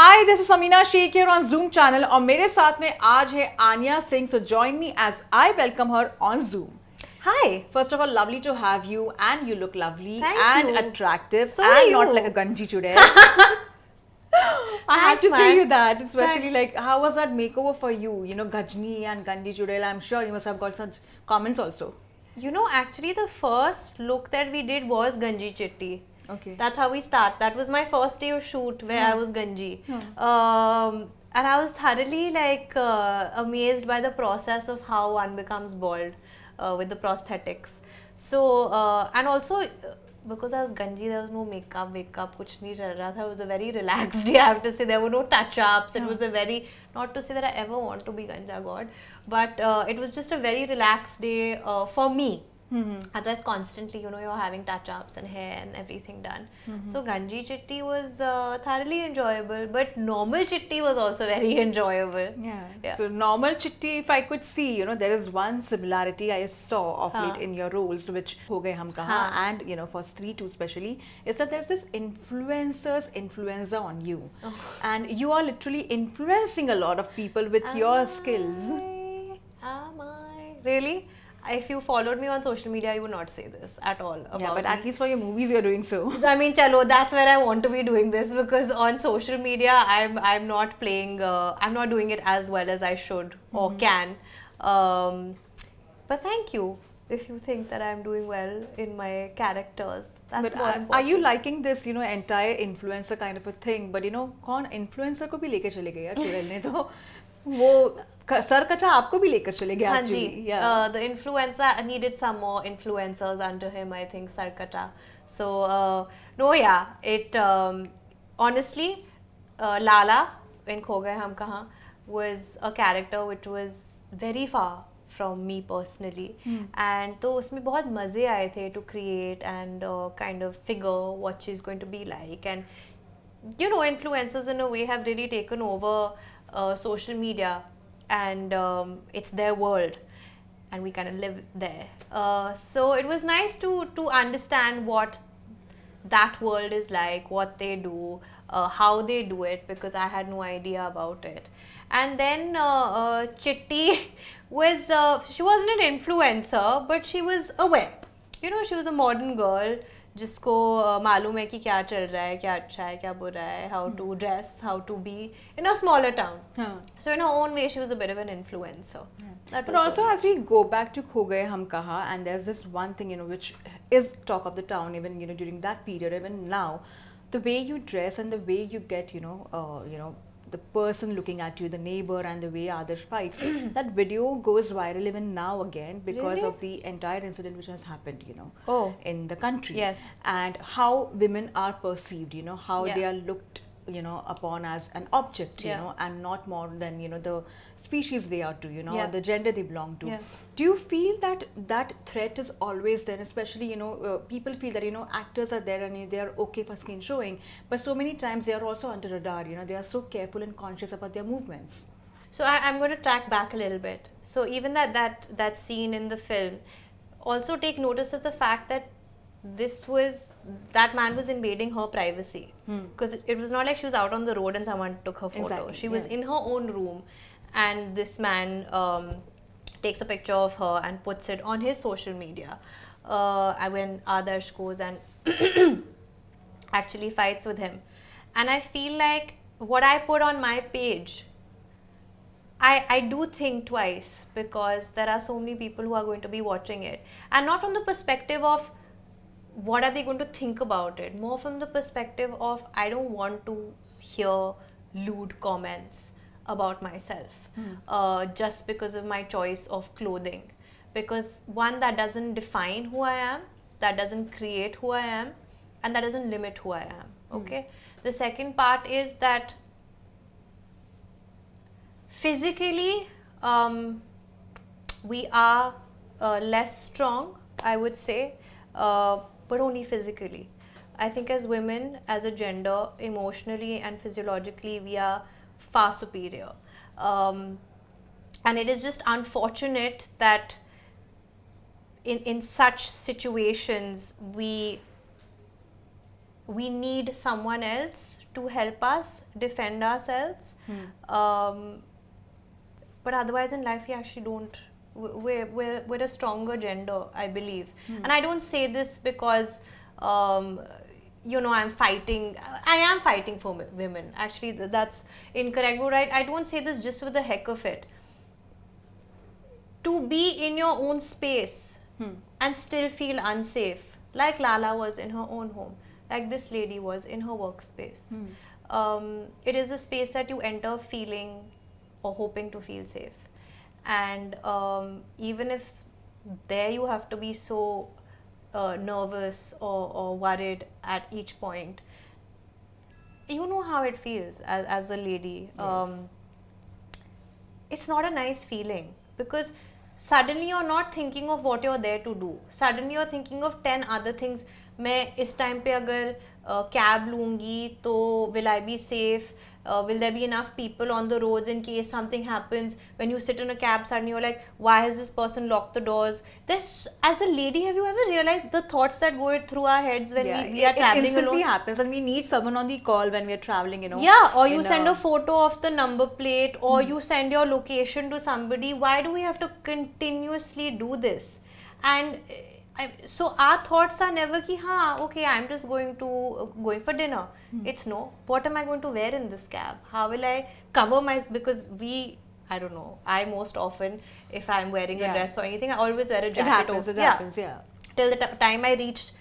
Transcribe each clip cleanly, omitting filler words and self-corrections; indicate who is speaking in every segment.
Speaker 1: Hi, this is Amina Sheikh here on Zoom channel और मेरे साथ में आज है Anya Singh. So join me as I welcome her on Zoom.
Speaker 2: Hi.
Speaker 1: First of all, lovely to have you, and you look lovely
Speaker 2: Thank
Speaker 1: and
Speaker 2: you.
Speaker 1: attractive,
Speaker 2: So
Speaker 1: and
Speaker 2: do
Speaker 1: not
Speaker 2: you.
Speaker 1: like a ganji chudel. I had
Speaker 2: Thanks,
Speaker 1: to say
Speaker 2: man.
Speaker 1: you that, especially
Speaker 2: Thanks.
Speaker 1: like how was that makeover for you? You know, Gajni and Ganji chudel. I'm sure you must have got such comments also.
Speaker 2: You know, actually, the first look that we did was Ganji Chitti.
Speaker 1: Okay.
Speaker 2: That's how we start. That was my first day of shoot where I was Ganji. And I was thoroughly amazed by the process of how one becomes bald with the prosthetics. So, and also because I was Ganji, there was no makeup, kuch nahi chal raha tha. It was a very relaxed day, I have to say. There were no touch-ups. It was a very, not to say that I ever want to be Ganja God, but it was just a very relaxed day for me. Otherwise, constantly, you know, you're having touch-ups and hair and everything done. So Ganji Chitti was thoroughly enjoyable, but normal Chitti was also very enjoyable.
Speaker 1: Yeah. So normal chitti, if I could see, you know, there is one similarity I saw of late in your roles, which ho gaye hum kaha, and you know, for Stree too especially, is that there's this influencer on you, and you are literally influencing a lot of people with your skills.
Speaker 2: Am I? Really? If you followed me on social media, you would not say this at all about
Speaker 1: Yeah, but
Speaker 2: me.
Speaker 1: at least for your movies, you're doing so.
Speaker 2: I mean, chalo, that's where I want to be doing this, because on social media, I'm not playing, I'm not doing it as well as I should or can. But thank you if you think that I'm doing well in my characters. That's
Speaker 1: But
Speaker 2: more
Speaker 1: are
Speaker 2: important.
Speaker 1: you liking this, you know, entire influencer kind of a thing? But you know, कौन influencer को भी लेके चले गए यार चुड़ैल ने तो वो सर कचा आपको भी लेकर चले गए
Speaker 2: Hanji,
Speaker 1: actually. Yeah.
Speaker 2: the influencer needed some more influencers under him, I think, Sarkata. So, no, yeah, it honestly, Lala in Kho Gaye Hum Kahan was a character which was very far from me personally. And तो उसमें बहुत मज़े आए थे to create and kind of figure what she's going to be like. And you know, influencers in a way have really taken over social media, and it's their world, and we kind of live there. So it was nice to understand what that world is like, what they do, how they do it, because I had no idea about it. And then Chitti was, she wasn't an influencer, but she was aware. You know, she was a modern girl जिसको मालूम है कि क्या चल रहा है, क्या अच्छा है, क्या बुरा है, how to dress, how to be in a smaller town. So in her own way, she was a bit of an influencer.
Speaker 1: But also, as we go back to Kho Gaye Hum Kaha, and there's this one thing, you know, which is talk of the town, even, you know, during that period, even now, the way you dress and the way you get, you know, the person looking at you, the neighbor, and the way Adarsh fights, that video goes viral even now again because
Speaker 2: Really?
Speaker 1: of the entire incident which has happened, you know, in the country.
Speaker 2: Yes.
Speaker 1: And how women are perceived, you know, how they
Speaker 2: Yeah.
Speaker 1: are looked, you know, upon as an object, you
Speaker 2: Yeah.
Speaker 1: know, and not more than, you know, the species they are to, you know,
Speaker 2: Yeah.
Speaker 1: or the gender they belong to.
Speaker 2: Yeah.
Speaker 1: Do you feel that that threat is always there, especially, you know, people feel that, you know, actors are there and they are okay for skin showing, but so many times they are also under radar, you know, they are so careful and conscious about their movements.
Speaker 2: So I'm going to track back a little bit. So even that scene in the film, also take notice of the fact that that man was invading her privacy, because it was not like she was out on the road and someone took her photo.
Speaker 1: Exactly,
Speaker 2: She was in her own room, and this man takes a picture of her and puts it on his social media. When Adarsh goes and actually fights with him, and I feel like what I put on my page, I do think twice, because there are so many people who are going to be watching it, and not from the perspective of what are they going to think about it, more from the perspective of I don't want to hear lewd comments about myself just because of my choice of clothing, because one, that doesn't define who I am, that doesn't create who I am, and that doesn't limit who I am. Okay. The second part is that physically we are less strong, I would say, but only physically. I think as women, as a gender, emotionally and physiologically, we are far superior. And it is just unfortunate that in such situations we need someone else to help us defend ourselves. But otherwise in life we actually don't. We're a stronger gender, I believe. And I don't say this because I'm fighting. I am fighting for women. Actually, that's incorrect. But I don't say this just for the heck of it. To be in your own space and still feel unsafe, like Lala was in her own home, like this lady was in her workspace. It is a space that you enter feeling or hoping to feel safe. And even if there you have to be so nervous or worried at each point, you know how it feels as a lady.
Speaker 1: Yes.
Speaker 2: It's not a nice feeling because suddenly you're not thinking of what you're there to do. Suddenly you're thinking of 10 other things. मैं इस time पे अगर cab लूँगी तो will I be safe? Will there be enough people on the roads in case something happens? When you sit in a cab, suddenly you're like, why has this person locked the doors? As a lady, have you ever realized the thoughts that go through our heads when we are traveling
Speaker 1: it instantly
Speaker 2: alone?
Speaker 1: happens, and we need someone on the call when we are traveling,
Speaker 2: Yeah, or you send a photo of the number plate, or you send your location to somebody. Why do we have to continuously do this? And so our thoughts are never ki okay, I'm just going for dinner. It's no, what am I going to wear in this cab? How will I cover because I don't know, I most often, if I'm wearing a dress or anything, I always wear a jacket.
Speaker 1: It happens, yeah.
Speaker 2: Till the time I reached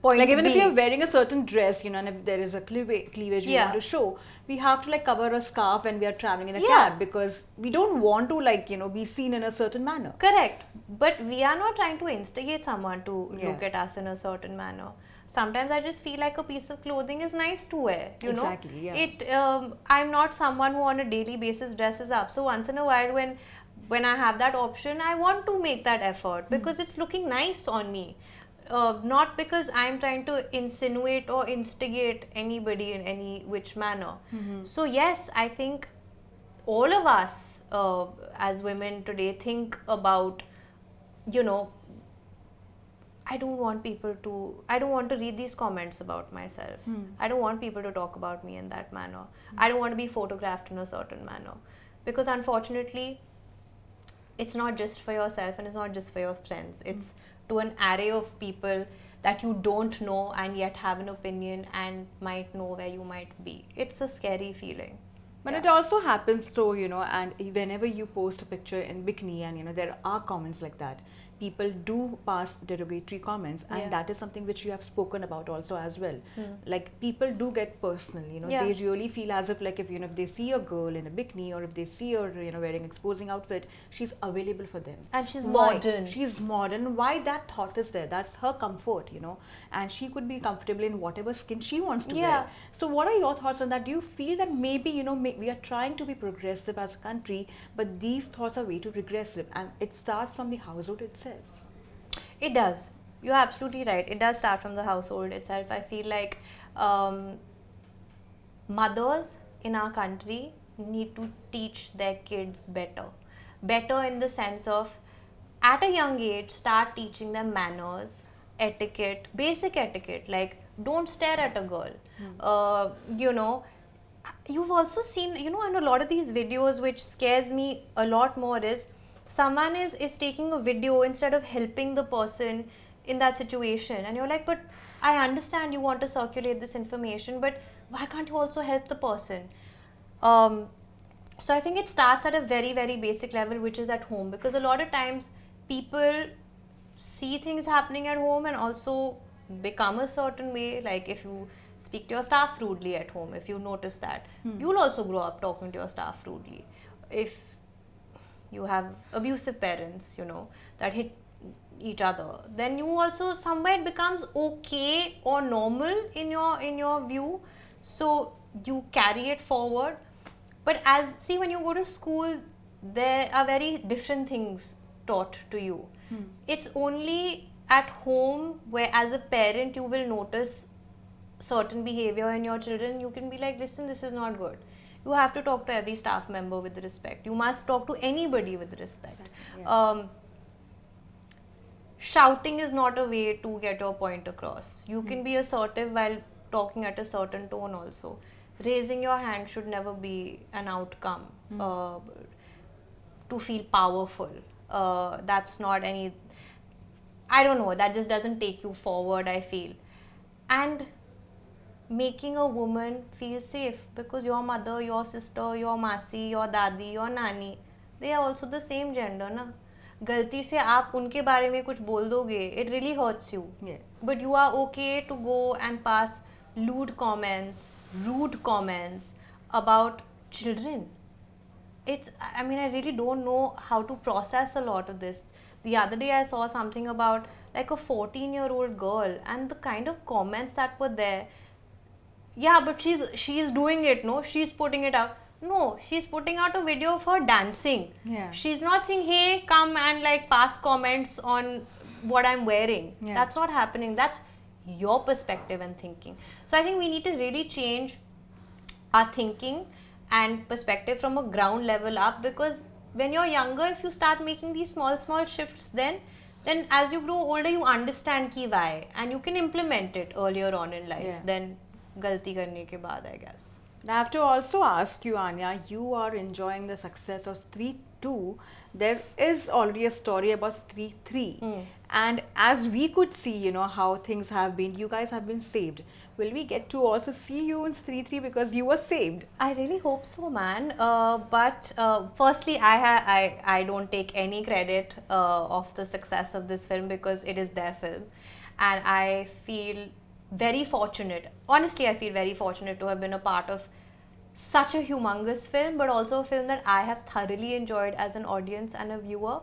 Speaker 2: point
Speaker 1: like even
Speaker 2: B.
Speaker 1: if you're wearing a certain dress, and if there is a cleavage we want to show, we have to like cover a scarf when we are traveling in a cab, because we don't want to be seen in a certain manner.
Speaker 2: Correct. But we are not trying to instigate someone to look at us in a certain manner. Sometimes I just feel like a piece of clothing is nice to wear,
Speaker 1: Exactly,
Speaker 2: yeah. I'm not someone who on a daily basis dresses up. So once in a while when I have that option, I want to make that effort because it's looking nice on me. Not because I'm trying to insinuate or instigate anybody in any which manner. So yes, I think all of us as women today think about, I don't want to read these comments about myself. I don't want people to talk about me in that manner. I don't want to be photographed in a certain manner. Because unfortunately, it's not just for yourself and it's not just for your friends. It's to an array of people that you don't know and yet have an opinion and might know where you might be. It's a scary feeling.
Speaker 1: But it also happens so, and whenever you post a picture in bikini and, there are comments like that, people do pass derogatory comments, and that is something which you have spoken about also as well. Like people do get personal, they really feel as if like if they see a girl in a bikini, or if they see her wearing exposing outfit, she's available for them.
Speaker 2: And she's modern.
Speaker 1: She's modern. Why that thought is there? That's her comfort, and she could be comfortable in whatever skin she wants to wear. So what are your thoughts on that? Do you feel that maybe, we are trying to be progressive as a country, but these thoughts are way too regressive, and it starts from the household itself?
Speaker 2: It does. You're absolutely right. It does start from the household itself. I feel like mothers in our country need to teach their kids better. Better in the sense of, at a young age, start teaching them manners, etiquette, basic etiquette, like don't stare at a girl. You've also seen, in a lot of these videos, which scares me a lot more, is someone is taking a video instead of helping the person in that situation, and you're like, but I understand you want to circulate this information, but why can't you also help the person? So I think it starts at a very, very basic level, which is at home, because a lot of times people see things happening at home and also become a certain way. Like if you speak to your staff rudely at home, if you notice that, you'll also grow up talking to your staff rudely. If you have abusive parents, that hit each other, then you also somewhere it becomes okay or normal in your view, so you carry it forward. But when you go to school, there are very different things taught to you. It's only at home where as a parent you will notice certain behavior in your children. You can be like, listen, this is not good. You have to talk to every staff member with respect. You must talk to anybody with respect. Exactly, shouting is not a way to get your point across. You can be assertive while talking at a certain tone also. raising your hand should never be an outcome to feel powerful. That's not any, I don't know, that just doesn't take you forward, I feel. And making a woman feel safe, because your mother, your sister, your masi, your dadi, your nani, they are also the same gender, na? गलती से आप उनके बारे में कुछ बोल दोगे, it really hurts you.
Speaker 1: Yes.
Speaker 2: But you are okay to go and pass lewd comments, rude comments about children. I mean, I really don't know how to process a lot of this. The other day I saw something about like a 14-year-old girl, and the kind of comments that were there. Yeah, but she's doing it, no? She's putting it out. No, she's putting out a video of her dancing.
Speaker 1: Yeah.
Speaker 2: She's not saying, hey, come and like pass comments on what I'm wearing.
Speaker 1: Yeah.
Speaker 2: That's not happening. That's your perspective and thinking. So I think we need to really change our thinking and perspective from a ground level up, because when you're younger, if you start making these small shifts, then as you grow older, you understand ki why, and you can implement it earlier on in life.
Speaker 1: Yeah.
Speaker 2: Then galti karne ke baad, I guess.
Speaker 1: I have to also ask you, Anya, you are enjoying the success of Stree 2. There is already a story about Stree 3. And as we could see, you know, how things have been, you guys have been saved. Will we get to also see you in Stree 3 because you were saved?
Speaker 2: I really hope so, man. But firstly, I don't take any credit of the success of this film, because it is their film. And I feel very fortunate. Honestly, I feel very fortunate to have been a part of such a humongous film, but also a film that I have thoroughly enjoyed as an audience and a viewer.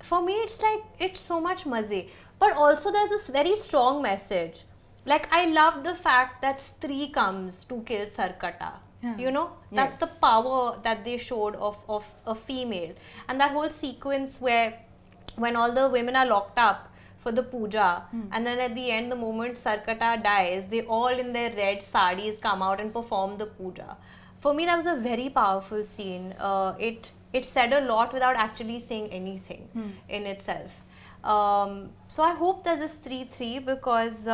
Speaker 2: For me, it's like, it's so much maze. But also there's this very strong message. Like, I love the fact that Stree comes to kill Sarkata.
Speaker 1: Yeah.
Speaker 2: You know, that's the power that they showed of a female. And that whole sequence where when all the women are locked up for the puja, and then at the end, the moment Sarkata dies, they all in their red saris come out and perform the puja. For me, that was a very powerful scene. It said a lot without actually saying anything in itself. So I hope there's a Stree 3, because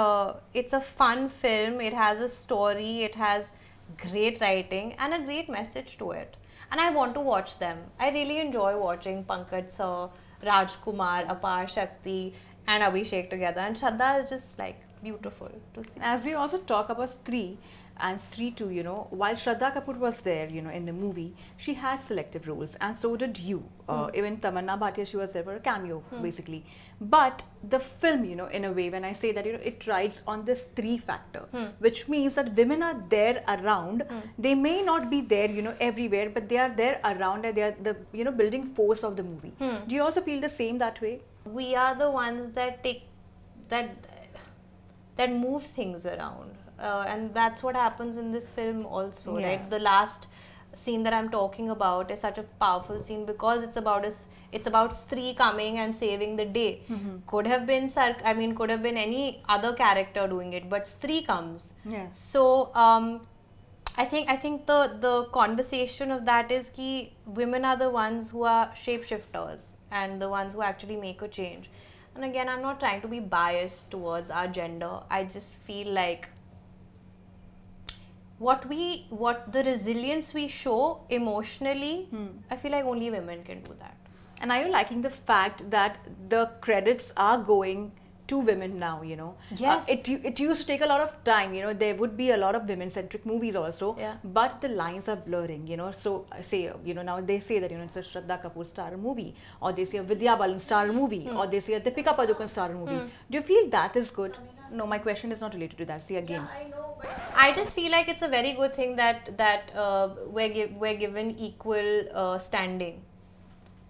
Speaker 2: it's a fun film. It has a story, it has great writing and a great message to it. And I want to watch them. I really enjoy watching Pankaj Sir, Rajkumar, Apar Shakti and Abhishek together. And Shraddha is just like beautiful to see.
Speaker 1: As we also talk about Stree and Stree 2, you know, while Shraddha Kapoor was there, you know, in the movie, she had selective roles, and so did you. Even Tamanna Bhatia, she was there for a cameo, basically. But the film, you know, in a way, when I say that, you know, it rides on this Stree factor, which means that women are there around. They may not be there, you know, everywhere, but they are there around, and they are the, you know, building force of the movie. Do you also feel the same that way?
Speaker 2: We are the ones that that move things around. And that's what happens in this film also, right? The last scene that I'm talking about is such a powerful scene, because it's about Stree coming and saving the day. Could have been could have been any other character doing it, but Stree comes. So I think the conversation of that is ki women are the ones who are shapeshifters and the ones who actually make a change. And again, I'm not trying to be biased towards our gender. I just feel like what the resilience we show emotionally, I feel like only women can do that.
Speaker 1: And are you liking the fact that the credits are going to women now, you know?
Speaker 2: Yes.
Speaker 1: It used to take a lot of time, you know, there would be a lot of women-centric movies also, but the lines are blurring, you know. So, say, you know, now they say that, you know, it's a Shraddha Kapoor star movie, or they say a Vidya Balan star movie, or they say a Deepika Padukone star movie. Do you feel that is good? No, my question is not related to that. See again.
Speaker 2: Yeah, I know, but I just feel like it's a very good thing that we're given equal standing,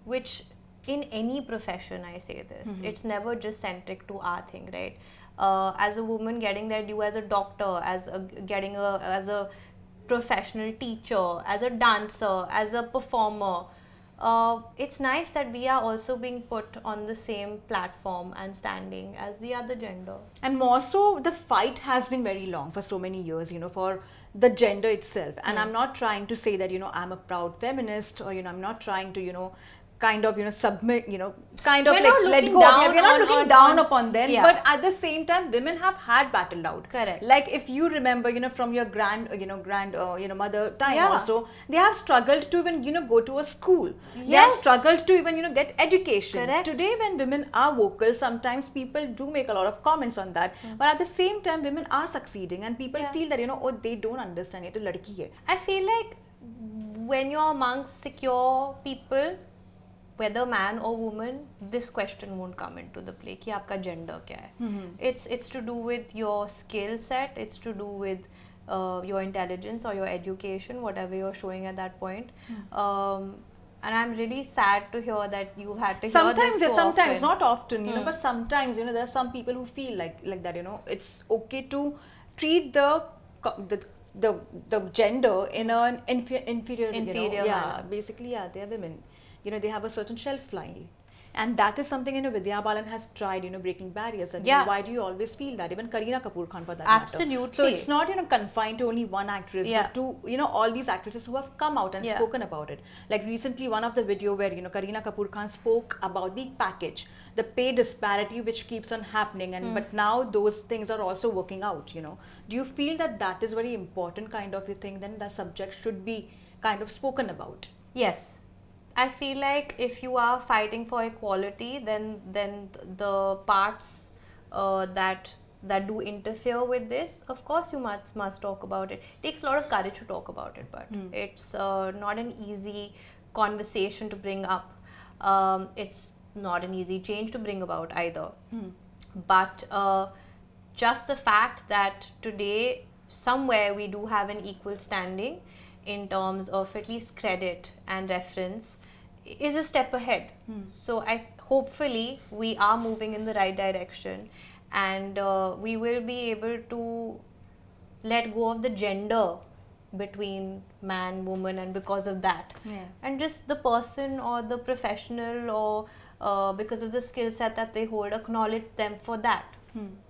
Speaker 2: which in any profession, I say this, it's never just centric to our thing, right? As a woman, getting their due as a doctor, as a professional teacher, as a dancer, as a performer. It's nice that we are also being put on the same platform and standing as the other gender.
Speaker 1: And more so, the fight has been very long for so many years, you know, for the gender itself. And I'm not trying to say that, you know, I'm a proud feminist, or, you know, I'm not trying to, you know, kind of submit, kind of
Speaker 2: We're
Speaker 1: like
Speaker 2: not
Speaker 1: let
Speaker 2: looking
Speaker 1: go.
Speaker 2: down
Speaker 1: We're not
Speaker 2: on-
Speaker 1: looking
Speaker 2: on-
Speaker 1: down
Speaker 2: on-
Speaker 1: upon them,
Speaker 2: Yeah.
Speaker 1: but at the same time, women have had battled out.
Speaker 2: Correct.
Speaker 1: Like if you remember, from your grand mother time
Speaker 2: Yeah.
Speaker 1: also, they have struggled to even go to a school. They have
Speaker 2: Yes.
Speaker 1: struggled to even get education.
Speaker 2: Correct.
Speaker 1: Today, when women are vocal, sometimes people do make a lot of comments on that. But at the same time, women are succeeding, and people
Speaker 2: Yeah.
Speaker 1: feel that oh, they don't understand. Ye to ladki hai.
Speaker 2: I feel like when you're amongst secure people, whether man or woman, this question won't come into the play कि आपका gender क्या है. It's to do with your skill set, it's to do with your intelligence or your education, whatever you're showing at that point. And I'm really sad to hear that you've had to hear
Speaker 1: Sometimes,
Speaker 2: this so
Speaker 1: sometimes
Speaker 2: often.
Speaker 1: not often, but sometimes there are some people who feel like that. It's okay to treat the gender in an inferior
Speaker 2: Inferior
Speaker 1: yeah,
Speaker 2: manner.
Speaker 1: basically, yeah, they are women. They have a certain shelf life. And that is something, Vidya Balan has tried, breaking barriers. And
Speaker 2: Yeah.
Speaker 1: why do you always feel that? Even Kareena Kapoor Khan for that
Speaker 2: Absolutely.
Speaker 1: matter. So it's not, confined to only one actress,
Speaker 2: Yeah.
Speaker 1: but to, all these actresses who have come out and
Speaker 2: Yeah.
Speaker 1: spoken about it. Like recently, one of the video where, Kareena Kapoor Khan spoke about the package, the pay disparity which keeps on happening. And but now those things are also working out, Do you feel that that is very important kind of a thing? Then that subject should be kind of spoken about.
Speaker 2: Yes. I feel like if you are fighting for equality, then the parts that do interfere with this, of course you must talk about it. It takes a lot of courage to talk about it, but it's not an easy conversation to bring up. It's not an easy change to bring about either. But just the fact that today somewhere we do have an equal standing in terms of at least credit and reference is a step ahead. So hopefully we are moving in the right direction, and we will be able to let go of the gender between man, woman, and because of that, and just the person or the professional or because of the skill set that they hold, acknowledge them for that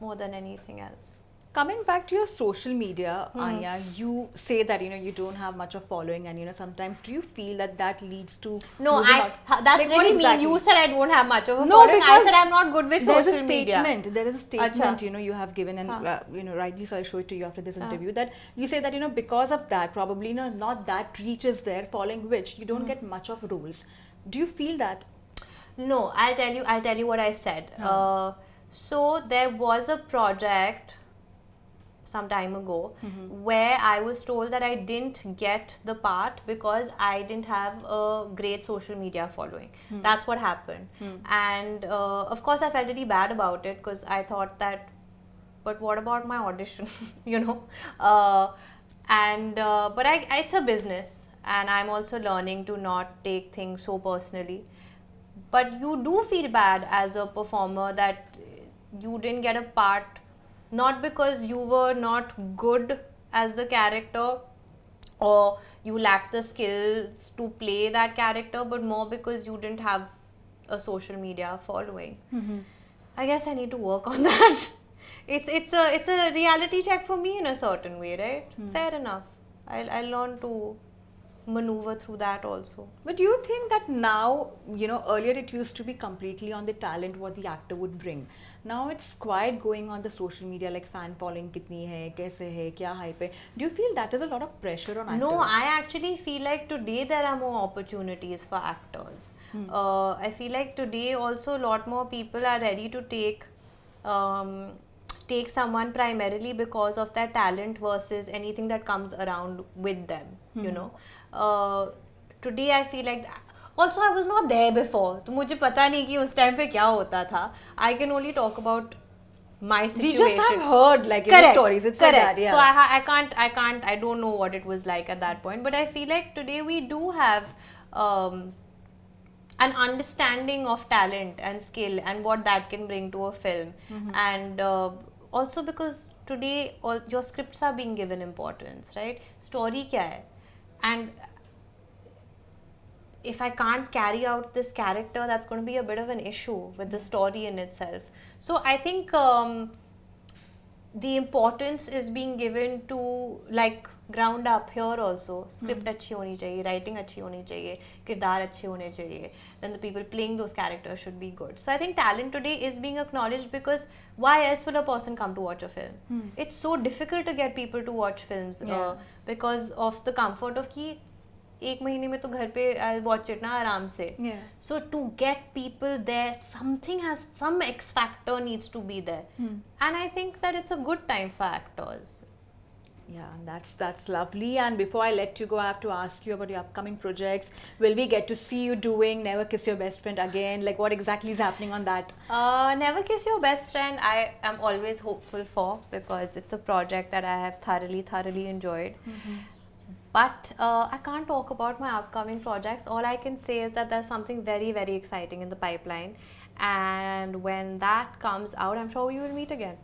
Speaker 2: more than anything else.
Speaker 1: Coming back to your social media, Anya, you say that you don't have much of following, and sometimes do you feel that leads to
Speaker 2: No,
Speaker 1: losing out?
Speaker 2: that's
Speaker 1: Like, what
Speaker 2: really
Speaker 1: exactly?
Speaker 2: mean. You said I don't have much of a
Speaker 1: No,
Speaker 2: following. I
Speaker 1: because
Speaker 2: said I'm not good with
Speaker 1: There's
Speaker 2: social
Speaker 1: a
Speaker 2: media.
Speaker 1: statement. There is a statement.
Speaker 2: Acha.
Speaker 1: You have given, and rightly so. I'll show it to you after this
Speaker 2: Huh.
Speaker 1: interview. That you say that because of that, probably not that reach is there. Following which you don't get much of roles. Do you feel that?
Speaker 2: No, I'll tell you what I said. So there was a project some time ago where I was told that I didn't get the part because I didn't have a great social media following. That's what happened. And of course I felt really bad about it because I thought that, but what about my audition? But it's a business, and I'm also learning to not take things so personally. But you do feel bad as a performer that you didn't get a part, not because you were not good as the character or you lacked the skills to play that character, but more because you didn't have a social media following. I guess I need to work on that. It's a reality check for me in a certain way, right? Fair enough. I'll learn to maneuver through that also.
Speaker 1: But do you think that now, earlier it used to be completely on the talent what the actor would bring. Now it's quite going on the social media, like fan following kitni hai, kaise hai, kya hype hai. Do you feel that is a lot of pressure on actors?
Speaker 2: No, I actually feel like today there are more opportunities for actors. I feel like today also a lot more people are ready to take someone primarily because of their talent versus anything that comes around with them, today I feel like that. Also, I was not there before, तो मुझे पता नहीं कि उस time पे क्या होता था. I can only talk about my situation.
Speaker 1: We just have heard stories. It's
Speaker 2: correct.
Speaker 1: Like that, yeah.
Speaker 2: So I don't know what it was like at that point. But I feel like today we do have an understanding of talent and skill and what that can bring to a film. And also because today all your scripts are being given importance, right? Story क्या है? And if I can't carry out this character, that's going to be a bit of an issue with the story in itself. So I think the importance is being given to, like ground up here also. Script अच्छी होनी चाहिए, writing अच्छी होनी चाहिए, किरदार अच्छे होने चाहिए. Then the people playing those characters should be good. So I think talent today is being acknowledged because why else would a person come to watch a film? It's so difficult to get people to watch films because of the comfort of कि एक महीने में तो घर पे I'll watch it ना आराम से. So to get people there, some X factor needs to be there. And I think that it's a good time for actors.
Speaker 1: Yeah, that's lovely. And before I let you go, I have to ask you about your upcoming projects. Will we get to see you doing Never Kiss Your Best Friend again? Like, what exactly is happening on that?
Speaker 2: Never Kiss Your Best Friend, I am always hopeful for because it's a project that I have thoroughly enjoyed. But I can't talk about my upcoming projects. All I can say is that there's something very exciting in the pipeline. And when that comes out, I'm sure we will meet again.